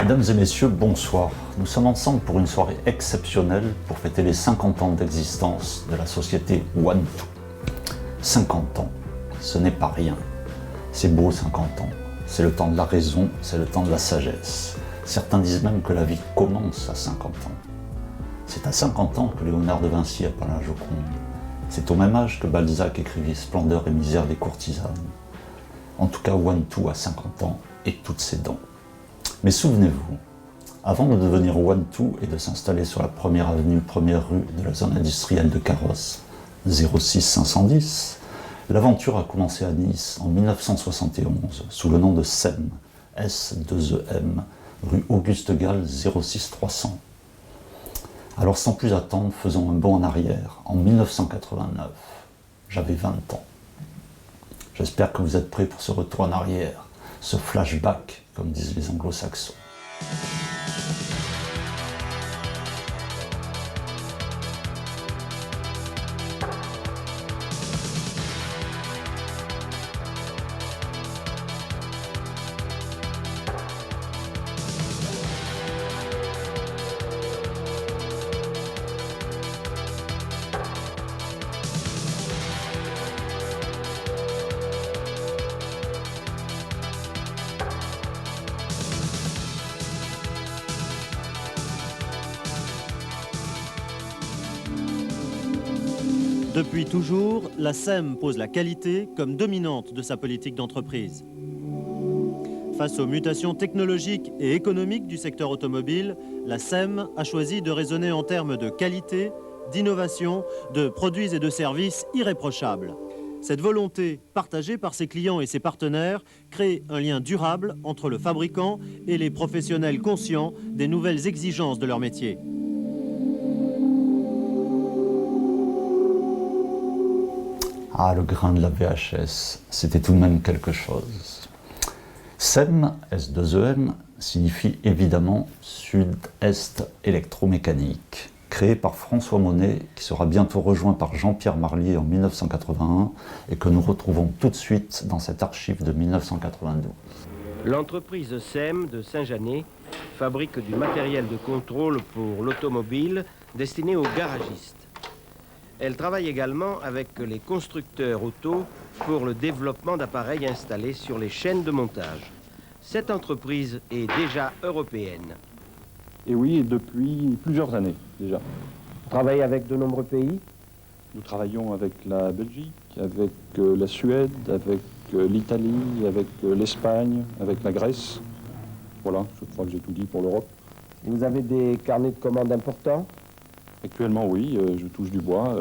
Mesdames et messieurs, bonsoir. Nous sommes ensemble pour une soirée exceptionnelle pour fêter les 50 ans d'existence de la société OneTwo. 50 ans, ce n'est pas rien. C'est beau 50 ans, c'est le temps de la raison, c'est le temps de la sagesse. Certains disent même que la vie commence à 50 ans. C'est à 50 ans que Léonard de Vinci a peint la Joconde. C'est au même âge que Balzac écrivit Splendeur et misère des courtisanes. En tout cas, OneTwo a 50 ans et toutes ses dents. Mais souvenez-vous, avant de devenir OneTwo et de s'installer sur la première avenue, première rue de la zone industrielle de Carrosse, 06 510, l'aventure a commencé à Nice en 1971 sous le nom de SEM, S2EM, rue Auguste Gall 06 300. Alors sans plus attendre, faisons un bond en arrière, en 1989. J'avais 20 ans. J'espère que vous êtes prêts pour ce retour en arrière, ce flashback, comme disent les anglo-saxons. Depuis toujours, la SEM pose la qualité comme dominante de sa politique d'entreprise. Face aux mutations technologiques et économiques du secteur automobile, la SEM a choisi de raisonner en termes de qualité, d'innovation, de produits et de services irréprochables. Cette volonté, partagée par ses clients et ses partenaires, crée un lien durable entre le fabricant et les professionnels conscients des nouvelles exigences de leur métier. Ah, le grain de la VHS, c'était tout de même quelque chose. SEM, S2EM, signifie évidemment Sud-Est électromécanique, créé par François Monet, qui sera bientôt rejoint par Jean-Pierre Marlier en 1981 et que nous retrouvons tout de suite dans cette archive de 1992. L'entreprise SEM de Saint-Janet fabrique du matériel de contrôle pour l'automobile destiné aux garagistes. Elle travaille également avec les constructeurs auto pour le développement d'appareils installés sur les chaînes de montage. Cette entreprise est déjà européenne. Et oui, depuis plusieurs années déjà. Vous travaillez avec de nombreux pays? Nous travaillons avec la Belgique, avec la Suède, avec l'Italie, avec l'Espagne, avec la Grèce. Voilà, je crois que j'ai tout dit pour l'Europe. Vous avez des carnets de commandes importants? Actuellement, oui, je touche du bois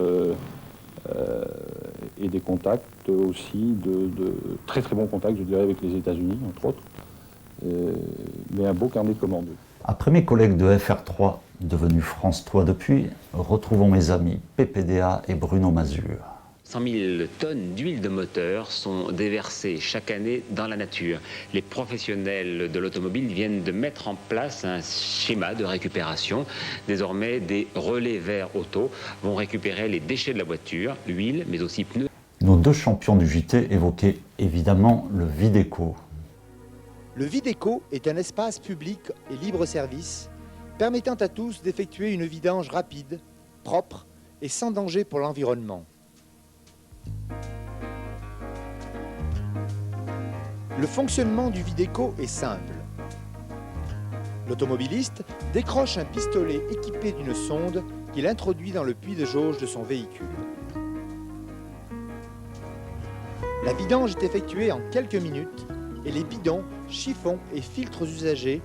et des contacts aussi, de très très bons contacts, je dirais, avec les États-Unis, entre autres. Mais un beau carnet de commandes. Après mes collègues de FR3, devenus France 3 depuis, retrouvons mes amis PPDA et Bruno Mazur. 100 000 tonnes d'huile de moteur sont déversées chaque année dans la nature. Les professionnels de l'automobile viennent de mettre en place un schéma de récupération. Désormais, des relais verts auto vont récupérer les déchets de la voiture, l'huile, mais aussi pneus. Nos deux champions du JT évoquaient évidemment le Videco. Le Videco est un espace public et libre-service permettant à tous d'effectuer une vidange rapide, propre et sans danger pour l'environnement. Le fonctionnement du Videco est simple. L'automobiliste décroche un pistolet équipé d'une sonde qu'il introduit dans le puits de jauge de son véhicule. La vidange est effectuée en quelques minutes et les bidons, chiffons et filtres usagés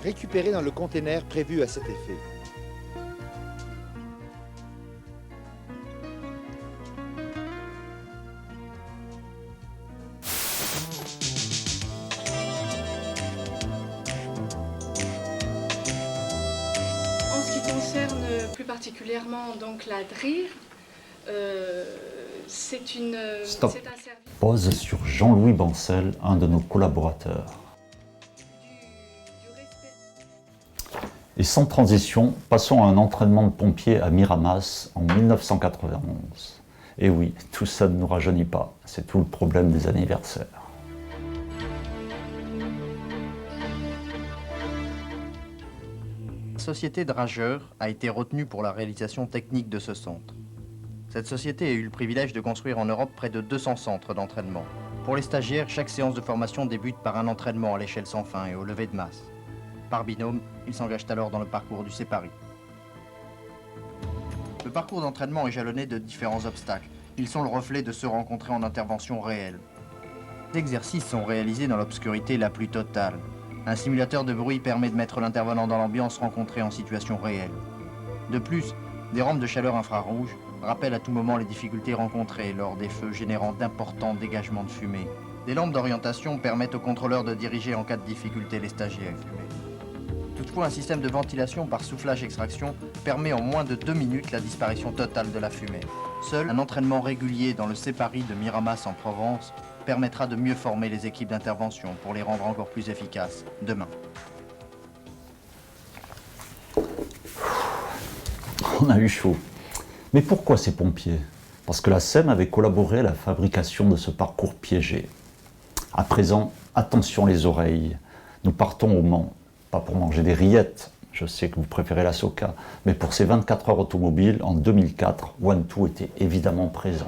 récupérés dans le conteneur prévu à cet effet. En ce qui concerne plus particulièrement donc la DRIR, c'est un service... Pose sur Jean-Louis Bancel, un de nos collaborateurs. Et sans transition, passons à un entraînement de pompiers à Miramas en 1991. Et oui, tout ça ne nous rajeunit pas, c'est tout le problème des anniversaires. La société Drageur a été retenue pour la réalisation technique de ce centre. Cette société a eu le privilège de construire en Europe près de 200 centres d'entraînement. Pour les stagiaires, chaque séance de formation débute par un entraînement à l'échelle sans fin et au lever de masse. Par binôme, ils s'engagent alors dans le parcours du CEPARI. Le parcours d'entraînement est jalonné de différents obstacles. Ils sont le reflet de ceux rencontrés en intervention réelle. Les exercices sont réalisés dans l'obscurité la plus totale. Un simulateur de bruit permet de mettre l'intervenant dans l'ambiance rencontrée en situation réelle. De plus, des rampes de chaleur infrarouge rappellent à tout moment les difficultés rencontrées lors des feux générant d'importants dégagements de fumée. Des lampes d'orientation permettent aux contrôleurs de diriger en cas de difficulté les stagiaires. Toutefois, un système de ventilation par soufflage-extraction permet en moins de 2 minutes la disparition totale de la fumée. Seul un entraînement régulier dans le CEPARI de Miramas en Provence permettra de mieux former les équipes d'intervention pour les rendre encore plus efficaces demain. On a eu chaud. Mais pourquoi ces pompiers? Parce que la SEM avait collaboré à la fabrication de ce parcours piégé. À présent, attention les oreilles. Nous partons au Mans, pas pour manger des rillettes, je sais que vous préférez la Soca, mais pour ces 24 heures automobiles, en 2004, One2 était évidemment présent.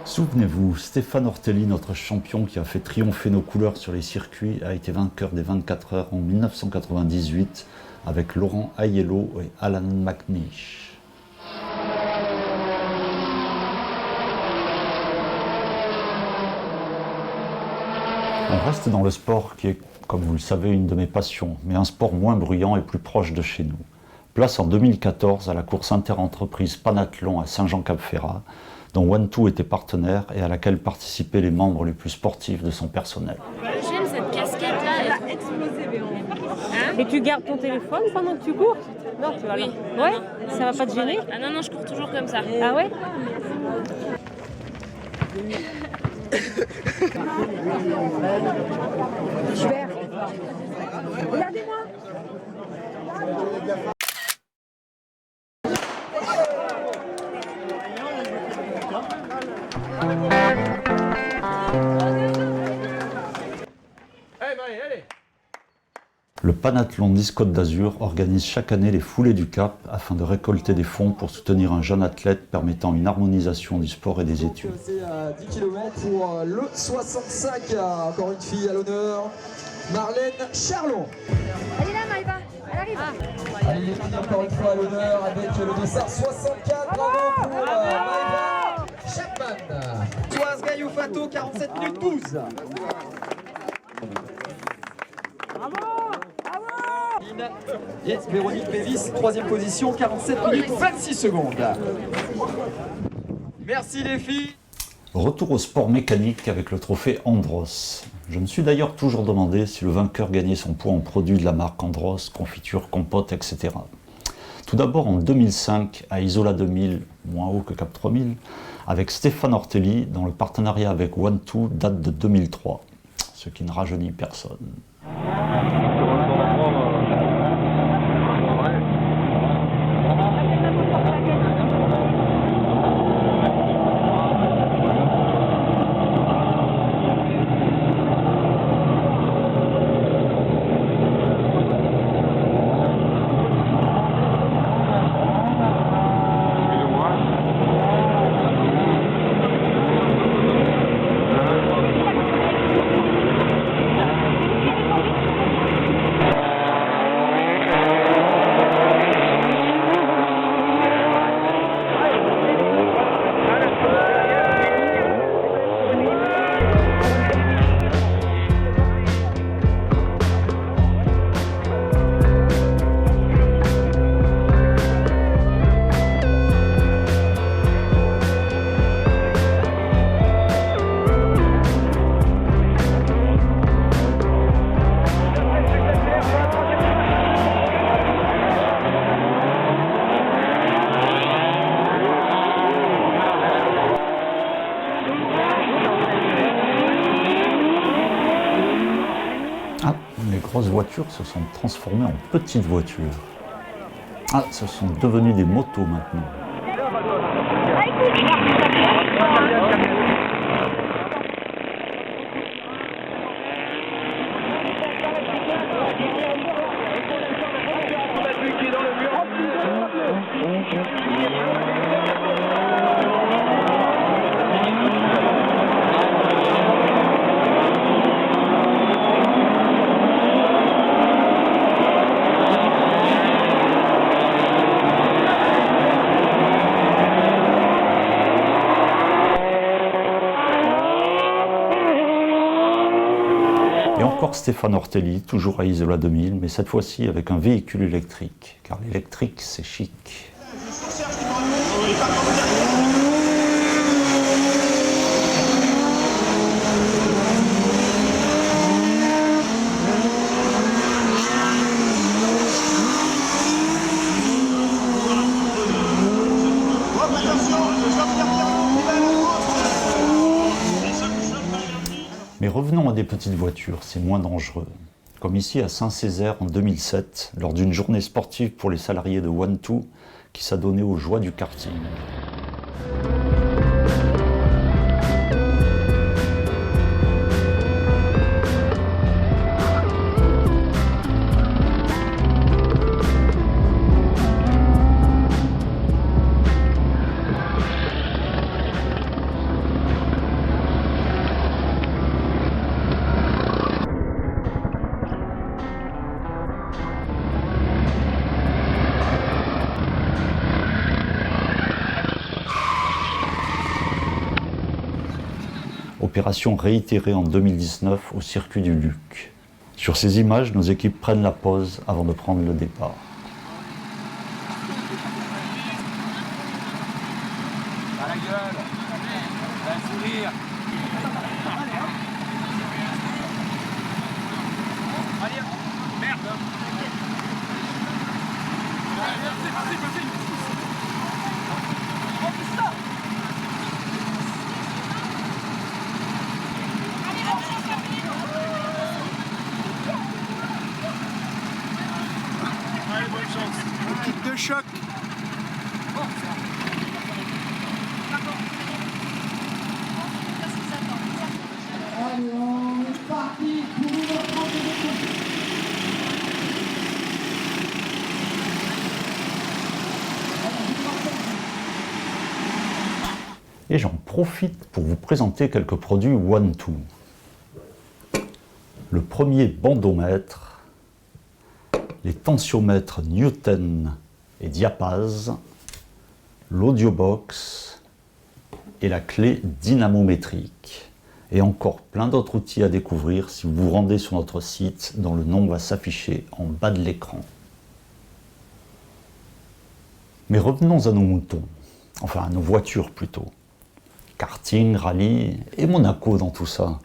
Souvenez-vous, Stéphane Ortelli, notre champion qui a fait triompher nos couleurs sur les circuits, a été vainqueur des 24 heures en 1998 avec Laurent Aiello et Alan McNish. On reste dans le sport qui est, comme vous le savez, une de mes passions, mais un sport moins bruyant et plus proche de chez nous. Place en 2014 à la course interentreprise Panathlon à Saint-Jean-Cap-Ferrat, dont One2 était partenaire et à laquelle participaient les membres les plus sportifs de son personnel. J'aime cette casquette-là, elle a explosé, hein? Et tu gardes ton téléphone pendant que tu cours? Non, tu vas là. Oui. Ouais, non. ça va pas te gêner? Ah non, non, je cours toujours comme ça. Ah ouais? Je vais. Regardez-moi. Le Panathlon Nice Côte d'Azur organise chaque année les foulées du Cap afin de récolter des fonds pour soutenir un jeune athlète permettant une harmonisation du sport et des études. C'est à 10 km pour le 65, encore une fille à l'honneur, Marlène Charlon. Elle est là, Maïva, elle arrive. Allez, les filles encore une fois à l'honneur avec le dossard 64, bravo pour Maïva Chapman. Toise Gaillou-Fato, 47 minutes 12. Bravo. Yes, Véronique Bévis, 3e position, 47 minutes 26 secondes. Merci les filles. Retour au sport mécanique avec le trophée Andros. Je me suis d'ailleurs toujours demandé si le vainqueur gagnait son poids en produits de la marque Andros, confiture, compote, etc. Tout d'abord en 2005 à Isola 2000, moins haut que Cap 3000, avec Stéphane Ortelli, dont le partenariat avec One2 date de 2003, ce qui ne rajeunit personne. grosses voitures se sont transformées en petites voitures. Ah, ce sont devenus des motos maintenant. Et encore Stéphane Ortelli, toujours à Isola 2000, mais cette fois-ci avec un véhicule électrique, car l'électrique c'est chic. Mais revenons à des petites voitures, c'est moins dangereux. Comme ici à Saint-Césaire en 2007, lors d'une journée sportive pour les salariés de One2 qui s'adonnaient aux joies du karting. Opération réitérée en 2019 au circuit du Luc. Sur ces images, nos équipes prennent la pause avant de prendre le départ. À la gueule, un sourire. Allez, merde. Vas-y. Oh putain. Allez, bonne chance. Kit de choc. Allez, on est parti pour une autre Et j'en profite pour vous présenter quelques produits One2. Le premier bandomètre, les tensiomètres Newton et diapase, l'audiobox et la clé dynamométrique. Et encore plein d'autres outils à découvrir si vous vous rendez sur notre site dont le nom va s'afficher en bas de l'écran. Mais revenons à nos moutons, enfin à nos voitures plutôt. Karting, rallye et Monaco dans tout ça.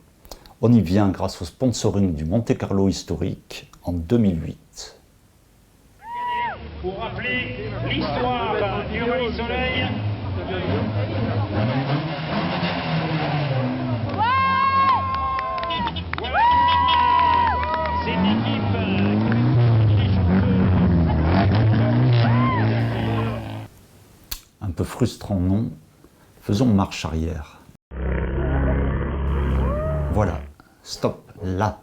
On y vient grâce au sponsoring du Monte Carlo historique en 2008. Pour rappeler l'histoire du Rallye Soleil. Cette équipe un peu frustrant, non? Faisons marche arrière. Voilà, stop, là.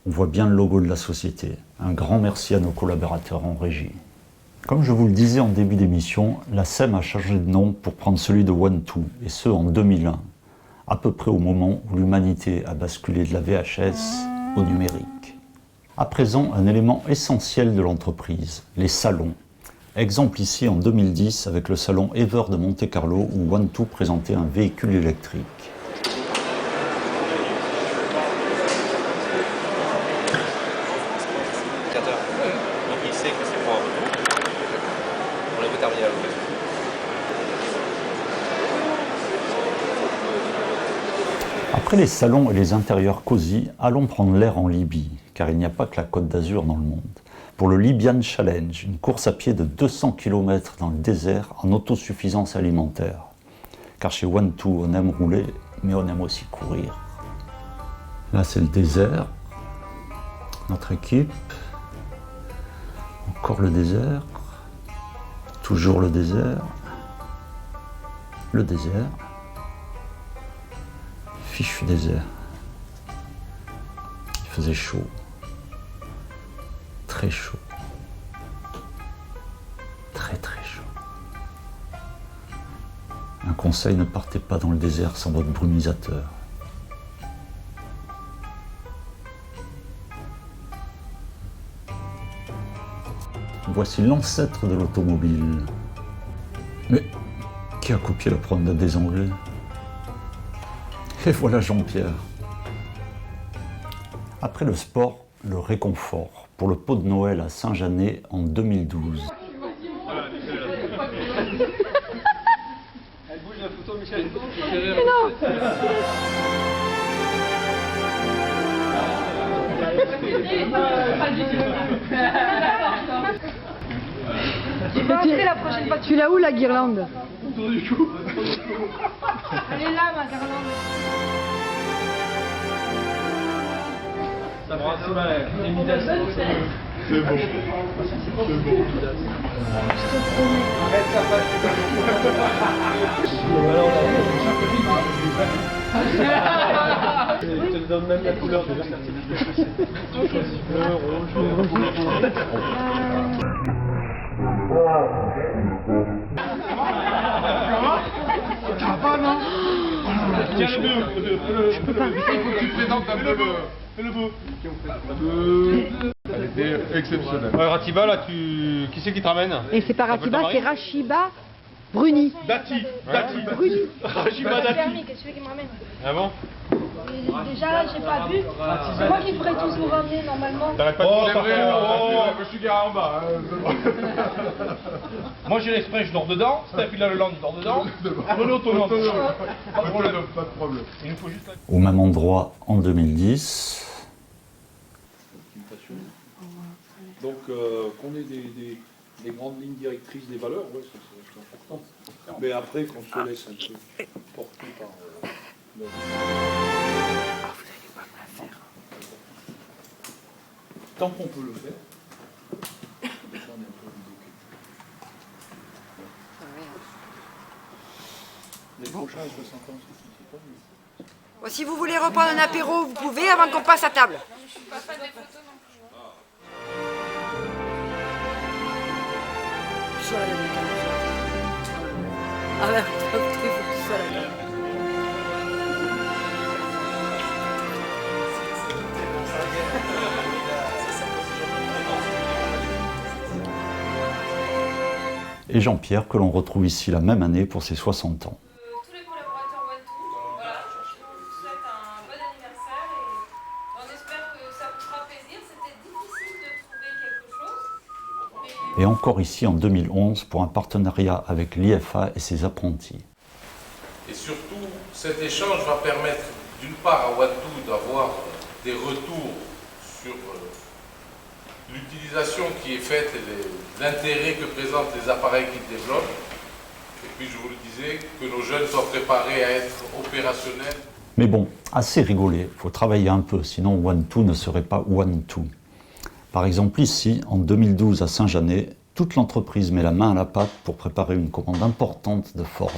On voit bien le logo de la société. Un grand merci à nos collaborateurs en régie. Comme je vous le disais en début d'émission, la SEM a changé de nom pour prendre celui de One2, et ce en 2001, à peu près au moment où l'humanité a basculé de la VHS au numérique. À présent, un élément essentiel de l'entreprise, les salons. Exemple ici en 2010 avec le salon Ever de Monte Carlo où One2 présentait un véhicule électrique. Donc il sait que c'est pour un retour. On l'avait terminé à l'occasion. Après les salons et les intérieurs cosy, allons prendre l'air en Libye, car il n'y a pas que la Côte d'Azur dans le monde. Pour le Libyan Challenge, une course à pied de 200 km dans le désert en autosuffisance alimentaire. Car chez One2, on aime rouler, mais on aime aussi courir. Là, c'est le désert. Notre équipe, encore le désert, toujours le désert, fichu désert. Il faisait chaud, très chaud, très chaud. Un conseil, ne partez pas dans le désert sans votre brumisateur. Voici l'ancêtre de l'automobile. Mais qui a copié la promenade des Anglais? Et voilà Jean-Pierre. Après le sport, le réconfort pour le pot de Noël à Saint-Janet en 2012. Elle bouge la photo, Michel. Mais non. Tu vas entrer la prochaine fois. Tu l'as où la guirlande? Autour du cou. Elle est là ma guirlande. Ça prend assez mal. Imitation. C'est bon. C'est bon. Je te promets. Arrête ça, pas. Je te donne même la couleur de la certificat. Bleu, rouge. Ça va pas, non? Tiens le bleu. Je peux pas. Il faut que tu te présentes un peu le beau. Elle était exceptionnelle. Ratiba, là, qui c'est qui te ramène? Et c'est pas Ratiba, c'est Rachiba Bruni. Dati. Bruni. Rachiba Dati. C'est celui qui me ramène. Ah bon? Déjà, j'ai pas bu. C'est moi qui ferais tous nous ramener normalement. T'arrêtes pas de c'est vrai, je suis garé en bas. Moi j'ai l'exprès, je dors dedans. Steph il a le land, il dort dedans. Renaud autonome. Pas de problème. Il nous faut juste Au même endroit en 2010. Donc qu'on ait des grandes lignes directrices des valeurs, ouais, c'est important. Mais après qu'on se laisse un peu porter par... vous n'allez pas me la faire. Tant qu'on peut le faire. Déjà on est un peu les prochains à 60 ans, c'est pas mieux. Bon, si vous voulez reprendre un apéro, vous pouvez avant qu'on passe à table. Je suis pas fan des photos non plus. Ah ouais, il faut que tu sois là. Et Jean-Pierre, que l'on retrouve ici la même année pour ses 60 ans. Tous les collaborateurs OneTwo, voilà, on vous souhaite un bon anniversaire et on espère que ça vous fera plaisir. C'était difficile de trouver quelque chose. Et encore ici en 2011 pour un partenariat avec l'IFA et ses apprentis. Et surtout, cet échange va permettre d'une part à OneTwo d'avoir des retours sur l'utilisation qui est faite et l'intérêt que présentent les appareils qu'ils développent. Et puis je vous le disais, que nos jeunes soient préparés à être opérationnels. Mais bon, assez rigolé, il faut travailler un peu, sinon OneTwo ne serait pas OneTwo. Par exemple ici, en 2012 à Saint-Janet, toute l'entreprise met la main à la pâte pour préparer une commande importante de Ford.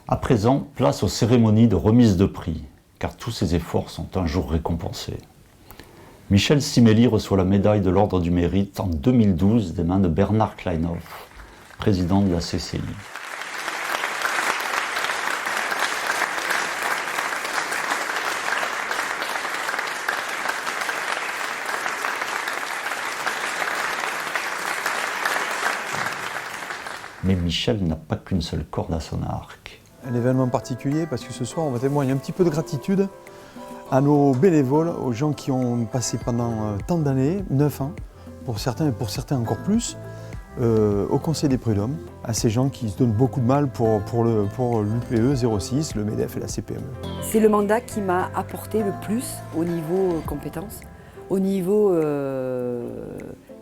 À présent, place aux cérémonies de remise de prix, car tous ces efforts sont un jour récompensés. Michel Simelli reçoit la médaille de l'Ordre du Mérite en 2012 des mains de Bernard Kleinhoff, président de la CCI. Mais Michel n'a pas qu'une seule corde à son arc. Un événement particulier parce que ce soir, on va témoigner un petit peu de gratitude à nos bénévoles, aux gens qui ont passé pendant tant d'années, 9 ans, pour certains et pour certains encore plus, au Conseil des prud'hommes, à ces gens qui se donnent beaucoup de mal pour l'UPE 06, le MEDEF et la CPME. C'est le mandat qui m'a apporté le plus au niveau compétences, au niveau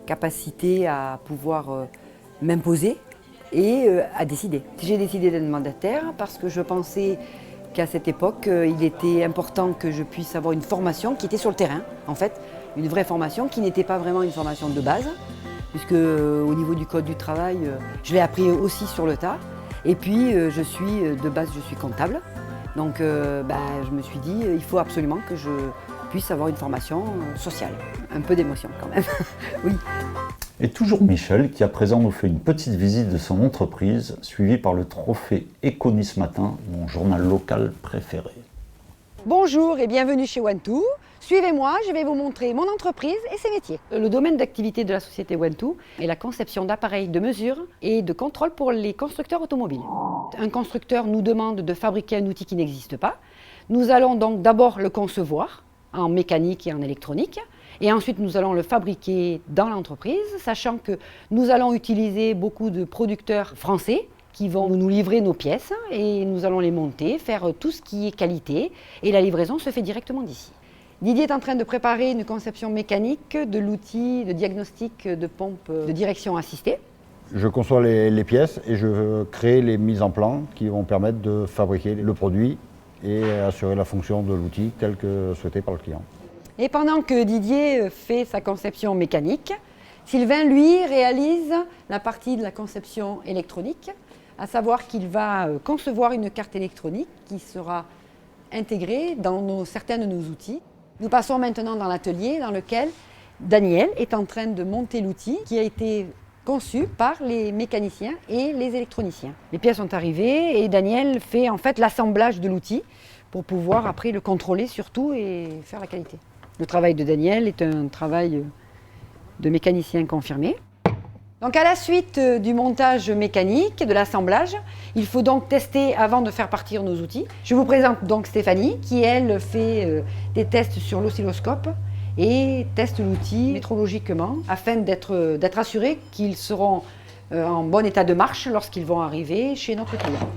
capacité à pouvoir m'imposer et à décider. J'ai décidé d'être mandataire parce que je pensais qu'à cette époque, il était important que je puisse avoir une formation qui était sur le terrain, en fait, une vraie formation qui n'était pas vraiment une formation de base, puisque au niveau du code du travail, je l'ai appris aussi sur le tas. Et puis, de base, je suis comptable. Donc, je me suis dit, il faut absolument que je puisse avoir une formation sociale. Un peu d'émotion quand même, oui. Et toujours Michel, qui à présent nous fait une petite visite de son entreprise, suivie par le trophée Éconie ce matin, mon journal local préféré. Bonjour et bienvenue chez One2. Suivez-moi, je vais vous montrer mon entreprise et ses métiers. Le domaine d'activité de la société One2 est la conception d'appareils de mesure et de contrôle pour les constructeurs automobiles. Un constructeur nous demande de fabriquer un outil qui n'existe pas. Nous allons donc d'abord le concevoir en mécanique et en électronique. Et ensuite, nous allons le fabriquer dans l'entreprise, sachant que nous allons utiliser beaucoup de producteurs français qui vont nous livrer nos pièces et nous allons les monter, faire tout ce qui est qualité et la livraison se fait directement d'ici. Didier est en train de préparer une conception mécanique de l'outil de diagnostic de pompe de direction assistée. Je conçois les pièces et je crée les mises en plan qui vont permettre de fabriquer le produit et assurer la fonction de l'outil tel que souhaité par le client. Et pendant que Didier fait sa conception mécanique, Sylvain, lui, réalise la partie de la conception électronique, à savoir qu'il va concevoir une carte électronique qui sera intégrée dans certains de nos outils. Nous passons maintenant dans l'atelier dans lequel Daniel est en train de monter l'outil qui a été conçu par les mécaniciens et les électroniciens. Les pièces sont arrivées et Daniel fait en fait l'assemblage de l'outil pour pouvoir après le contrôler surtout et faire la qualité. Le travail de Daniel est un travail de mécanicien confirmé. Donc à la suite du montage mécanique, de l'assemblage, il faut donc tester avant de faire partir nos outils. Je vous présente donc Stéphanie qui elle fait des tests sur l'oscilloscope et teste l'outil métrologiquement afin d'être assuré qu'ils seront en bon état de marche lorsqu'ils vont arriver chez notre client.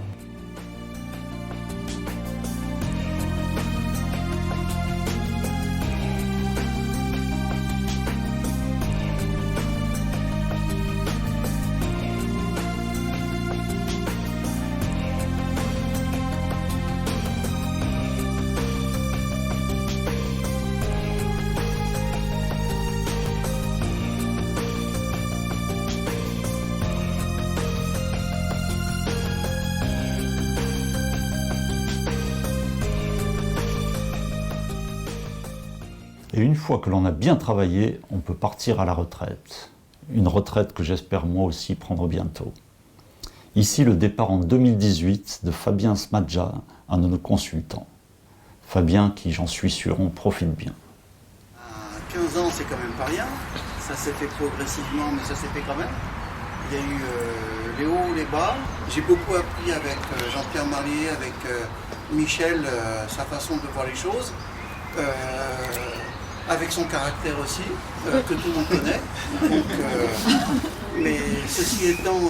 Et une fois que l'on a bien travaillé, on peut partir à la retraite. Une retraite que j'espère moi aussi prendre bientôt. Ici, le départ en 2018 de Fabien Smadja, un de nos consultants. Fabien qui, j'en suis sûr, en profite bien. 15 ans, c'est quand même pas rien. Ça s'est fait progressivement, mais ça s'est fait quand même. Il y a eu les hauts, les bas. J'ai beaucoup appris avec Jean-Pierre Marlier, avec Michel, sa façon de voir les choses. Avec son caractère aussi, que tout le monde connaît. Donc, mais ceci étant,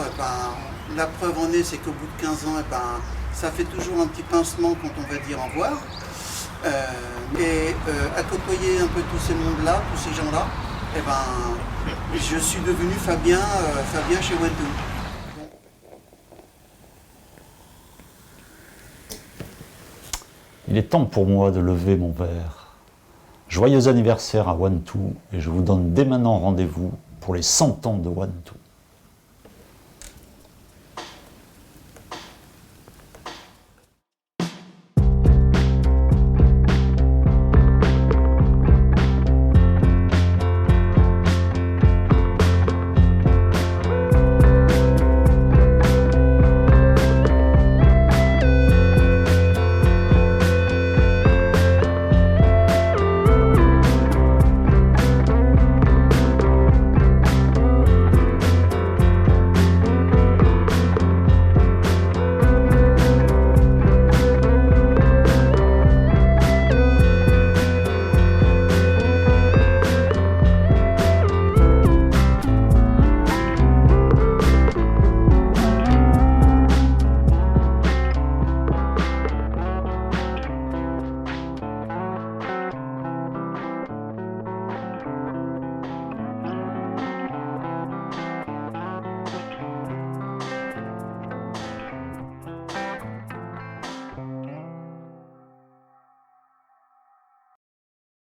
la preuve en est, c'est qu'au bout de 15 ans, ça fait toujours un petit pincement quand on va dire au revoir. À côtoyer un peu tous ces mondes-là, tous ces gens-là, je suis devenu Fabien chez One2. Il est temps pour moi de lever mon verre. Joyeux anniversaire à One2 et je vous donne dès maintenant rendez-vous pour les 100 ans de One2.